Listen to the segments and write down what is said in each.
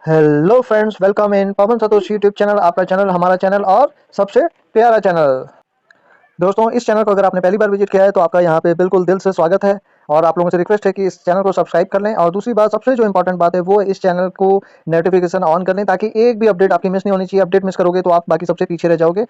Hello friends, welcome in Pawan Satoshi YouTube channel. आपका channel, हमारा channel और सबसे प्यारा चैनल। दोस्तों, इस चैनल को अगर आपने पहली बार विजिट किया है तो आपका यहाँ पे बिल्कुल दिल से स्वागत है। और आप लोगों से रिक्वेस्ट है कि इस चैनल को सब्सक्राइब कर लें। और दूसरी बात, सबसे जो इंपॉर्टेंट बात है वो इस चैनल को नोटिफिकेशन ऑन कर लें, ताकि एक भी अपडेट आपकी मिस नहीं होनी चाहिए। अपडेट मिस करोगे तो आप बाकी सबसे पीछे रह जाओगे।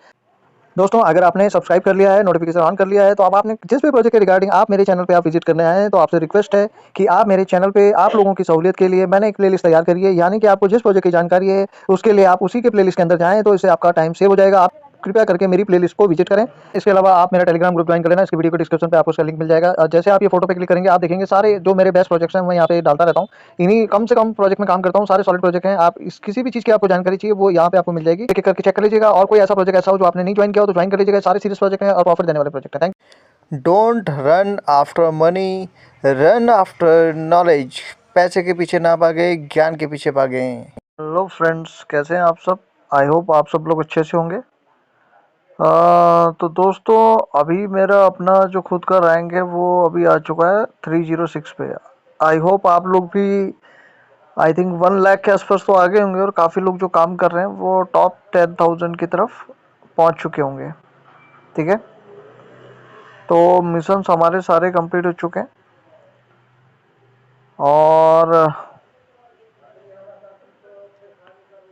दोस्तों, अगर आपने सब्सक्राइब कर लिया है, नोटिफिकेशन ऑन कर लिया है, तो अब आपने जिस भी प्रोजेक्ट के रिगार्डिंग आप मेरे चैनल पे आप विजिट करने आए हैं, तो आपसे रिक्वेस्ट है कि आप मेरे चैनल पे आप लोगों की सहूलियत के लिए मैंने एक प्लेलिस्ट तैयार करी है। यानी कि आपको जिस प्रोजेक्ट की जानकारी है उसके लिए आप उसी के प्लेलिस्ट के अंदर जाएं, तो इससे आपका टाइम सेव हो जाएगा। आप कृपया करके मेरी प्लेलिस्ट को विजिट करें। इसके अलावा आप मेरा टेलीग्राम ग्रुप ज्वाइन कर लेना। इसकी वीडियो के डिस्क्रिप्शन पे आपको उसका लिंक मिल जाएगा। जैसे आप ये फोटो पे क्लिक करेंगे, आप देखेंगे सारे जो मेरे बेस्ट प्रोजेक्ट्स हैं मैं यहाँ पे डालता रहता हूँ। इन्हीं कम से कम प्रोजेक्ट में काम करता हूँ, सारे सॉलिड प्रोजेक्ट हैं। आप इस किसी भी चीज़ की आपको जानकारी चाहिए वो यहाँ पे आपको मिल जाएगी। एक एक करके चेक कर लीजिएगा। और कोई ऐसा प्रोजेक्ट ऐसा हो जो आपने नहीं ज्वाइन किया हो तो ज्वाइन कर लीजिएगा। सारे सीरियस प्रोजेक्ट हैं और प्रॉफिट देने वाले प्रोजेक्ट हैं। Thank. Don't run after money, run after knowledge. पैसे के पीछे ना भागे, ज्ञान के पीछे भागे। हेलो फ्रेंड्स, कैसे हैं आप सब? आई होप आप सब लोग अच्छे से होंगे। तो दोस्तों, अभी मेरा अपना जो खुद का रैंक है वो अभी आ चुका है 306 पे। आई होप आप लोग भी आई थिंक 1 लाख के आसपास तो आगे होंगे। और काफ़ी लोग जो काम कर रहे हैं वो टॉप 10,000 की तरफ पहुंच चुके होंगे। ठीक है, तो मिशंस हमारे सारे कंप्लीट हो चुके हैं। और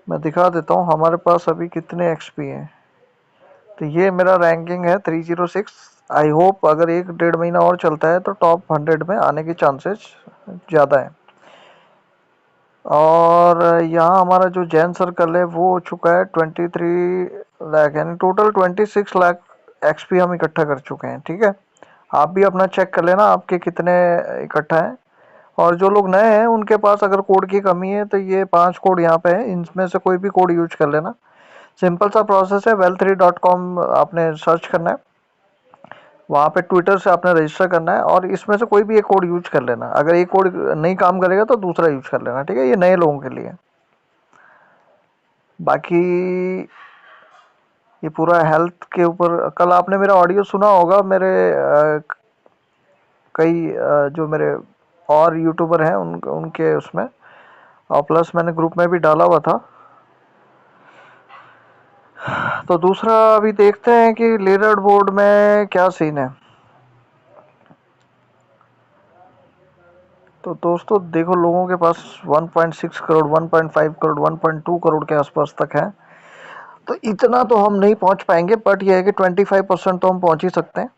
मैं दिखा देता हूँ हमारे पास अभी कितने एक्सपी हैं। तो ये मेरा रैंकिंग है 306। आई होप अगर 1 डेढ़ महीना और चलता है तो टॉप 100 में आने के चांसेस ज़्यादा है। और यहाँ हमारा जो जैन सर्कल है वो हो चुका है 23 लाख, यानी टोटल 26 लाख एक्सपी हम इकट्ठा कर चुके हैं। ठीक है, आप भी अपना चेक कर लेना आपके कितने इकट्ठा हैं। और जो लोग नए हैं उनके पास अगर कोड की कमी है तो ये 5 कोड यहाँ पे है, इनमें से कोई भी कोड यूज कर लेना। सिंपल सा प्रोसेस है। well3.com आपने सर्च करना है, वहाँ पे ट्विटर से आपने रजिस्टर करना है और इसमें से कोई भी एक कोड यूज कर लेना। अगर एक कोड नहीं काम करेगा तो दूसरा यूज कर लेना। ठीक है, ये नए लोगों के लिए। बाकी ये पूरा हेल्थ के ऊपर, कल आपने मेरा ऑडियो सुना होगा। मेरे कई जो मेरे और यूट्यूबर हैं उनके उसमें, और प्लस मैंने ग्रुप में भी डाला हुआ था। तो दूसरा अभी देखते हैं कि लीडर बोर्ड में क्या सीन है। तो दोस्तों देखो, लोगों के पास 1.6 करोड़, 1.5 करोड़, 1.2 करोड़ के आसपास तक है। तो इतना तो हम नहीं पहुंच पाएंगे, बट यह है कि 25% तो हम पहुंच ही सकते हैं।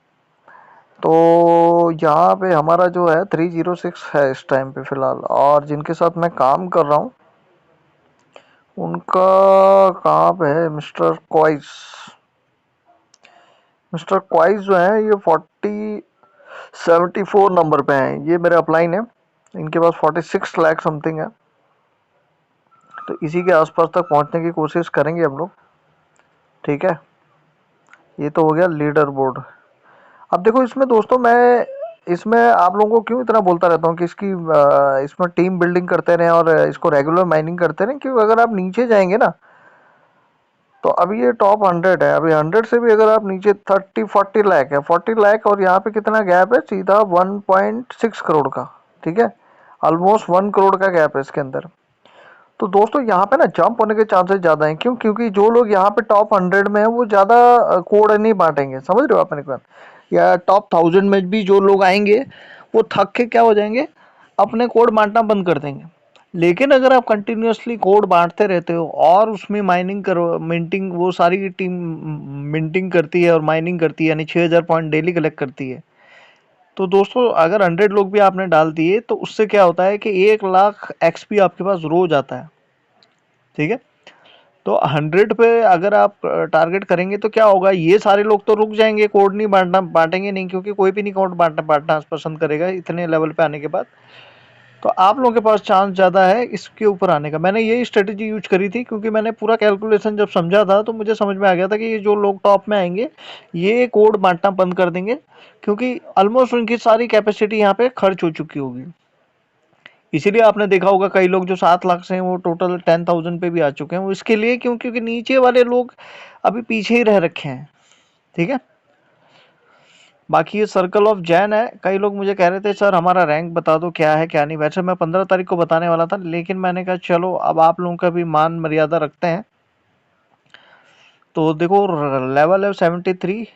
तो यहाँ पे हमारा जो है 306 है इस टाइम पे फ़िलहाल। और जिनके साथ मैं काम कर रहा हूँ उनका कहाँ पे है, मिस्टर क्वाइस। मिस्टर क्वाइस जो है ये 74 नंबर पे हैं। ये मेरे अपलाइन है, इनके पास 46 लाख समथिंग है। तो इसी के आसपास तक पहुंचने की कोशिश करेंगे हम लोग। ठीक है, ये तो हो गया लीडर बोर्ड। अब देखो इसमें दोस्तों, मैं इसमें आप लोगों को क्यों इतना बोलता रहता हूँ कि इसमें टीम बिल्डिंग करते रहें और इसको रेगुलर माइनिंग करते रहें, क्योंकि अगर आप नीचे जाएंगे ना, तो अभी ये टॉप 100 है। अभी 100 से भी अगर आप नीचे 40 लाख है, 40 लाख, और यहाँ पे कितना गैप है, सीधा 1.6 करोड़ का। ठीक है, ऑलमोस्ट 1 करोड़ का गैप है इसके अंदर। तो दोस्तों यहाँ पे ना जंप होने के चांसेस ज़्यादा हैं। क्यों? क्योंकि जो लोग यहाँ पे टॉप 100 में हैं वो ज़्यादा कोड नहीं बांटेंगे। समझ रहे हो आप मेरी बात? या टॉप 1000 में भी जो लोग आएंगे वो थक के क्या हो जाएंगे, अपने कोड बांटना बंद कर देंगे। लेकिन अगर आप कंटिन्यूअसली कोड बांटते रहते हो और उसमें माइनिंग करो, मिंटिंग, वो सारी टीम मिंटिंग करती है और माइनिंग करती है, यानी 6000 पॉइंट डेली कलेक्ट करती है। तो दोस्तों अगर 100 लोग भी आपने डाल दिए तो उससे क्या होता है कि 1 लाख एक्सपी आपके पास रोज आता है। ठीक है, तो 100 पे अगर आप टारगेट करेंगे तो क्या होगा, ये सारे लोग तो रुक जाएंगे, कोड नहीं बांटेंगे नहीं, क्योंकि कोई भी नहीं कोड बांटना पसंद करेगा इतने लेवल पे आने के बाद। तो आप लोगों के पास चांस ज़्यादा है इसके ऊपर आने का। मैंने यही स्ट्रेटेजी यूज करी थी, क्योंकि मैंने पूरा कैलकुलेशन जब समझा था तो मुझे समझ में आ गया था कि ये जो लोग टॉप में आएंगे ये कोड बांटना बंद कर देंगे, क्योंकि ऑलमोस्ट उनकी सारी कैपेसिटी यहाँ पे खर्च हो चुकी होगी। इसीलिए आपने देखा होगा कई लोग जो 7 लाख से हैं वो टोटल 10,000 पे भी आ चुके हैं। वो इसके लिए क्यों? क्योंकि नीचे वाले लोग अभी पीछे ही रह रखे हैं। ठीक है, बाकी ये सर्कल ऑफ जैन है। कई लोग मुझे कह रहे थे सर हमारा रैंक बता दो क्या है क्या नहीं। वैसे मैं 15 तारीख को बताने वाला था, लेकिन मैंने कहा चलो अब आप लोगों का भी मान मर्यादा रखते हैं। तो देखो लेवल है 73,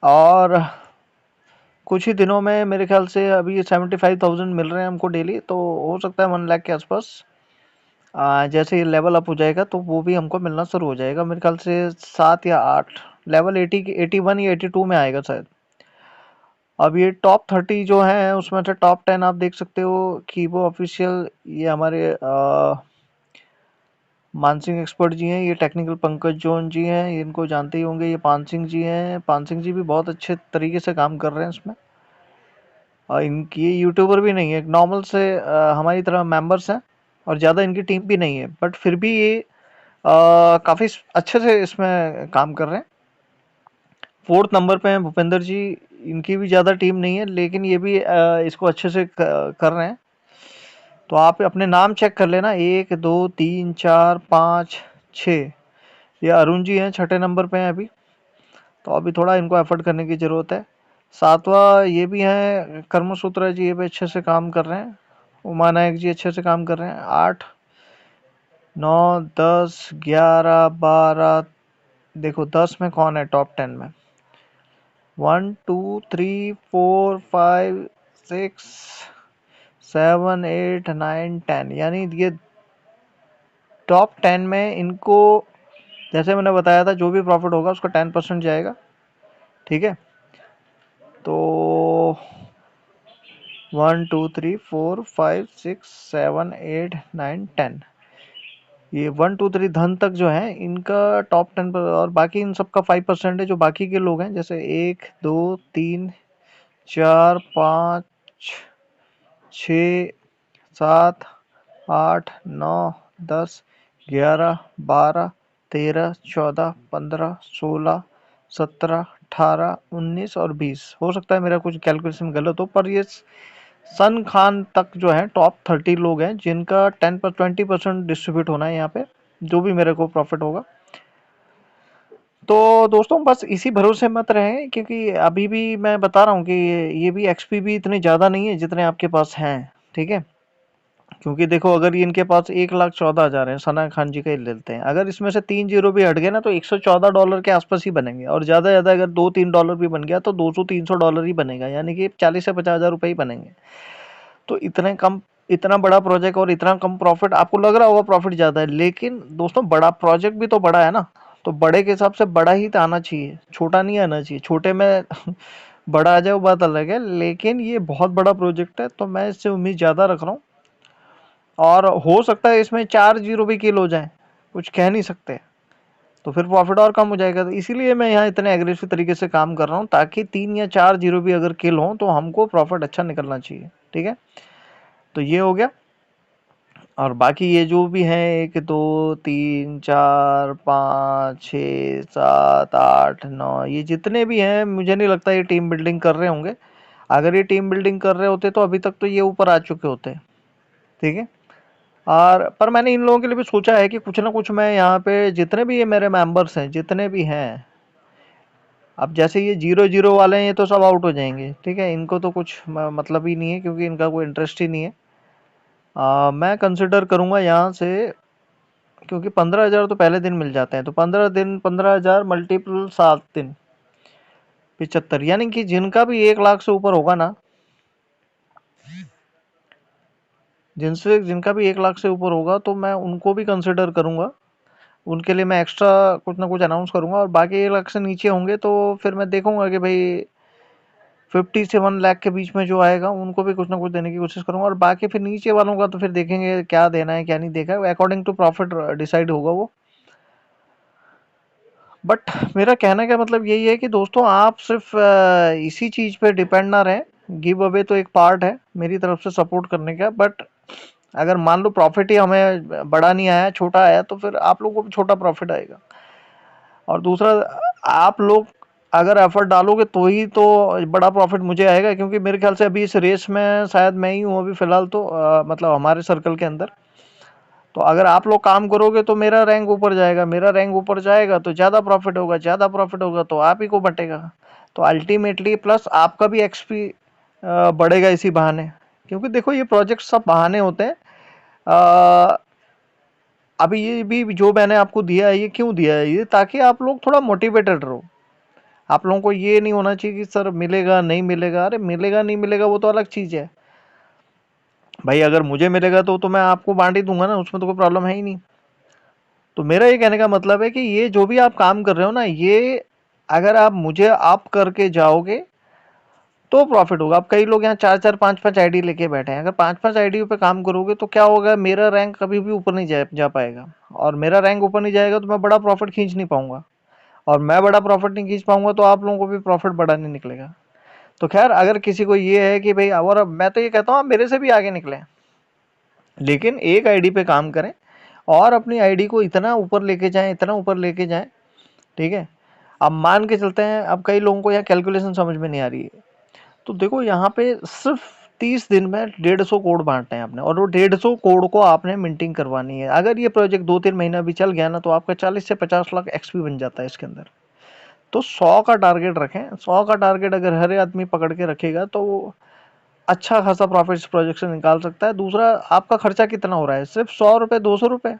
और कुछ ही दिनों में मेरे ख्याल से अभी 75,000 मिल रहे हैं हमको डेली, तो हो सकता है 1 लाख के आसपास जैसे ये लेवल अप हो जाएगा तो वो भी हमको मिलना शुरू हो जाएगा। मेरे ख्याल से 7 या 8 लेवल 81 या 82 में आएगा शायद। अब ये टॉप 30 जो हैं उसमें से टॉप 10 आप देख सकते हो कि वो ऑफिशियल ये हमारे मानसिंह एक्सपर्ट जी हैं, ये टेक्निकल पंकज जॉन जी हैं, ये इनको जानते ही होंगे। ये पान सिंह जी हैं, पान सिंह जी भी बहुत अच्छे तरीके से काम कर रहे हैं इसमें। और इनकी ये यूट्यूबर भी नहीं है, नॉर्मल से हमारी तरह मेंबर्स हैं, और ज़्यादा इनकी टीम भी नहीं है, बट फिर भी ये काफ़ी अच्छे से इसमें काम कर रहे हैं। 4th नंबर पे हैं भूपेंद्र जी, इनकी भी ज़्यादा टीम नहीं है, लेकिन ये भी इसको अच्छे से कर रहे हैं। तो आप अपने नाम चेक कर लेना, 1 2 3 4 5 6, ये अरुण जी हैं 6ठे नंबर पे हैं अभी। तो अभी थोड़ा इनको एफर्ट करने की ज़रूरत है। 7वां ये भी हैं कर्मसूत्रा जी, ये भी अच्छे से काम कर रहे हैं। उमा नायक जी अच्छे से काम कर रहे हैं। 8 9 10 11 12, देखो 10 में कौन है टॉप 10 में, 1 2 3 4 5 6 7 8 9 10, यानी ये टॉप 10 में इनको जैसे मैंने बताया था जो भी प्रॉफिट होगा उसका 10% जाएगा। ठीक है, तो 1 2 3 4 5 6 7 8 9 10, ये 1 2 3 धन तक जो है इनका टॉप 10 पर, और बाकी इन सबका 5% है जो बाकी के लोग हैं, जैसे 1 2 3 4 5 6 7 8 9 10 11 12 13 14 15 16 17 18 19 और 20। हो सकता है मेरा कुछ कैलकुलेशन गलत हो, पर ये सन खान तक जो है टॉप 30 लोग हैं जिनका 20% डिस्ट्रीब्यूट होना है यहाँ पे, जो भी मेरे को प्रॉफिट होगा। तो दोस्तों बस इसी भरोसे मत रहें, क्योंकि अभी भी मैं बता रहा हूँ कि ये भी एक्सपी भी इतने ज़्यादा नहीं है जितने आपके पास हैं। ठीक है, क्योंकि देखो अगर ये इनके पास 1,14,000 है, सना खान जी का ही ले लेते हैं, अगर इसमें से 3 जीरो भी हट गए ना तो $114 के आसपास ही बनेंगे, और ज़्यादा ज़्यादा अगर $2-3 भी बन गया तो $200-300 ही बनेगा, यानी कि 40 से 50,000 रुपये ही बनेंगे। तो इतने कम, इतना बड़ा प्रोजेक्ट और इतना कम प्रॉफिट, आपको लग रहा होगा प्रॉफिट ज़्यादा है, लेकिन दोस्तों बड़ा प्रोजेक्ट भी तो बड़ा है ना, तो बड़े के हिसाब से बड़ा ही तो आना चाहिए, छोटा नहीं आना चाहिए। छोटे में बड़ा आ जाए वो बात अलग है, लेकिन ये बहुत बड़ा प्रोजेक्ट है तो मैं इससे उम्मीद ज़्यादा रख रहा हूँ, और हो सकता है इसमें 4 जीरो भी किल हो जाए, कुछ कह नहीं सकते, तो फिर प्रॉफिट और कम हो जाएगा। तो इसीलिए मैं यहाँ इतने एग्रेसिव तरीके से काम कर रहा हूँ, ताकि 3 या 4 जीरो भी अगर किल हो तो हमको प्रॉफिट अच्छा निकलना चाहिए। ठीक है, तो ये हो गया। और बाकी ये जो भी हैं 1 2 3 4 5 6 7 8 9, ये जितने भी हैं मुझे नहीं लगता ये टीम बिल्डिंग कर रहे होंगे। अगर ये टीम बिल्डिंग कर रहे होते तो अभी तक तो ये ऊपर आ चुके होते। ठीक है, और पर मैंने इन लोगों के लिए भी सोचा है कि कुछ ना कुछ मैं यहाँ पे जितने भी ये मेरे मेंबर्स हैं जितने भी हैं, अब जैसे ये 0-0 वाले हैं ये तो सब आउट हो जाएंगे। ठीक है, इनको तो कुछ मतलब ही नहीं है, क्योंकि इनका कोई इंटरेस्ट ही नहीं है। मैं कंसिडर करूँगा यहाँ से, क्योंकि 15,000 तो पहले दिन मिल जाते हैं, तो 15 दिन 15,000 मल्टीपल 7 दिन 75, यानी कि जिनका भी 1 लाख से ऊपर होगा ना, जिनका भी 1 लाख से ऊपर होगा तो मैं उनको भी कंसिडर करूँगा, उनके लिए मैं एक्स्ट्रा कुछ ना कुछ अनाउंस करूँगा। और बाकी 1 लाख से नीचे होंगे तो फिर मैं देखूंगा कि भाई 50 से 1 लाख के बीच में जो आएगा उनको भी कुछ ना कुछ देने की कोशिश करूंगा, और बाकी फिर नीचे वालों का तो फिर देखेंगे क्या देना है क्या नहीं देखा है, अकॉर्डिंग टू प्रॉफिट डिसाइड होगा वो। बट मेरा कहने का मतलब यही है कि दोस्तों आप सिर्फ इसी चीज़ पे डिपेंड ना रहें। गिव अवे तो एक पार्ट है मेरी तरफ से सपोर्ट करने का, बट अगर मान लो प्रॉफिट ही हमें बड़ा नहीं आया, छोटा आया, तो फिर आप लोगों को भी छोटा प्रॉफिट आएगा। और दूसरा, आप लोग अगर एफर्ट डालोगे तो ही तो बड़ा प्रॉफिट मुझे आएगा, क्योंकि मेरे ख्याल से अभी इस रेस में शायद मैं ही हूँ अभी फ़िलहाल तो मतलब हमारे सर्कल के अंदर। तो अगर आप लोग काम करोगे तो मेरा रैंक ऊपर जाएगा, मेरा रैंक ऊपर जाएगा तो ज़्यादा प्रॉफिट होगा, ज़्यादा प्रॉफिट होगा तो आप ही को बटेगा। तो अल्टीमेटली प्लस आपका भी एक्सपी बढ़ेगा इसी बहाने, क्योंकि देखो ये प्रोजेक्ट सब बहाने होते हैं। अ, अभी ये भी जो मैंने आपको दिया है, ये क्यों दिया है, ये ताकि आप लोग थोड़ा मोटिवेटेड रहो। आप लोगों को ये नहीं होना चाहिए कि सर मिलेगा नहीं मिलेगा। अरे मिलेगा नहीं मिलेगा वो तो अलग चीज़ है भाई, अगर मुझे मिलेगा तो मैं आपको बांट ही दूंगा ना, उसमें तो कोई प्रॉब्लम है ही नहीं। तो मेरा ये कहने का मतलब है कि ये जो भी आप काम कर रहे हो ना, ये अगर आप मुझे आप करके जाओगे तो प्रॉफिट होगा। अब कई लोग यहाँ चार चार पांच पांच आईडी लेके बैठे हैं, अगर पांच पांच आईडी पे काम करोगे तो क्या होगा, मेरा रैंक कभी भी ऊपर नहीं जा पाएगा, और मेरा रैंक ऊपर नहीं जाएगा तो मैं बड़ा प्रॉफिट खींच नहीं पाऊंगा, और मैं बड़ा प्रॉफिट नहीं खींच पाऊंगा तो आप लोगों को भी प्रॉफिट बड़ा नहीं निकलेगा। तो खैर, अगर किसी को ये है कि भाई, और मैं तो ये कहता हूँ आप मेरे से भी आगे निकले, लेकिन एक आईडी पे काम करें और अपनी आईडी को इतना ऊपर लेके जाएं, इतना ऊपर लेके जाएं, ठीक है। अब मान के चलते हैं, अब कई लोगों को यहाँ कैलकुलेशन समझ में नहीं आ रही है, तो देखो यहाँ पे सिर्फ 30 दिन में 150 कोड बांटने हैं आपने, और वो 150 कोड को आपने मिंटिंग करवानी है। अगर ये प्रोजेक्ट 2-3 महीना भी चल गया ना, तो आपका 40 से 50 लाख एक्सपी बन जाता है इसके अंदर। तो 100 का टारगेट रखें, 100 का टारगेट अगर हर आदमी पकड़ के रखेगा तो वो अच्छा खासा प्रॉफिट इस प्रोजेक्ट से निकाल सकता है। दूसरा, आपका खर्चा कितना हो रहा है, सिर्फ 100 रुपये 200 रुपये,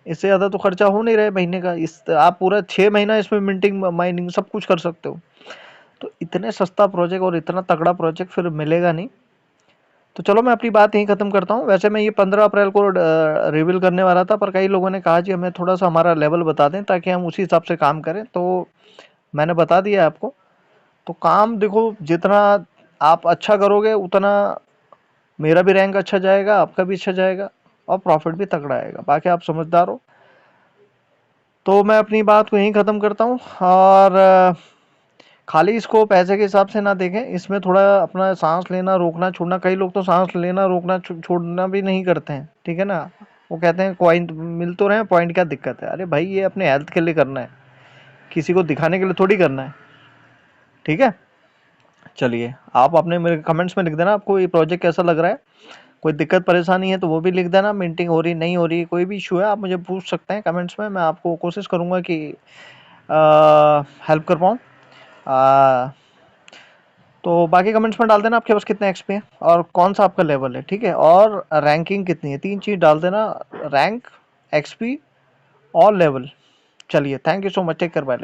इससे ज़्यादा तो खर्चा हो नहीं रहा है महीने का। इस आप पूरा 6 महीना इसमें मिंटिंग माइनिंग सब कुछ कर सकते हो। तो इतने सस्ता प्रोजेक्ट और इतना तगड़ा प्रोजेक्ट फिर मिलेगा नहीं। तो चलो मैं अपनी बात यहीं ख़त्म करता हूँ। वैसे मैं ये 15 अप्रैल को रिवील करने वाला था, पर कई लोगों ने कहा जी हमें थोड़ा सा हमारा लेवल बता दें ताकि हम उसी हिसाब से काम करें, तो मैंने बता दिया आपको। तो काम देखो, जितना आप अच्छा करोगे उतना मेरा भी रैंक अच्छा जाएगा, आपका भी अच्छा जाएगा, और प्रॉफिट भी तगड़ा आएगा। बाकी आप समझदार हो। तो मैं अपनी बात को यहीं ख़त्म करता हूँ, और खाली इसको पैसे के हिसाब से ना देखें, इसमें थोड़ा अपना सांस लेना रोकना छोड़ना, कई लोग तो सांस लेना रोकना छोड़ना भी नहीं करते हैं, ठीक है ना। वो कहते हैं पॉइंट मिल तो रहे हैं, पॉइंट क्या दिक्कत है। अरे भाई, ये अपने हेल्थ के लिए करना है, किसी को दिखाने के लिए थोड़ी करना है, ठीक है। चलिए, आप अपने मेरे कमेंट्स में लिख देना आपको ये प्रोजेक्ट कैसा लग रहा है। कोई दिक्कत परेशानी है तो वो भी लिख देना, मिंटिंग हो रही नहीं हो रही, कोई भी इशू है आप मुझे पूछ सकते हैं कमेंट्स में, मैं आपको कोशिश करूँगा कि हेल्प कर पाऊँ। तो बाकी कमेंट्स में डाल देना आपके पास कितना एक्सपी है और कौन सा आपका लेवल है, ठीक है, और रैंकिंग कितनी है, 3 चीज़ डाल देना, रैंक, एक्सपी और लेवल। चलिए, thank you so much, take care, bye.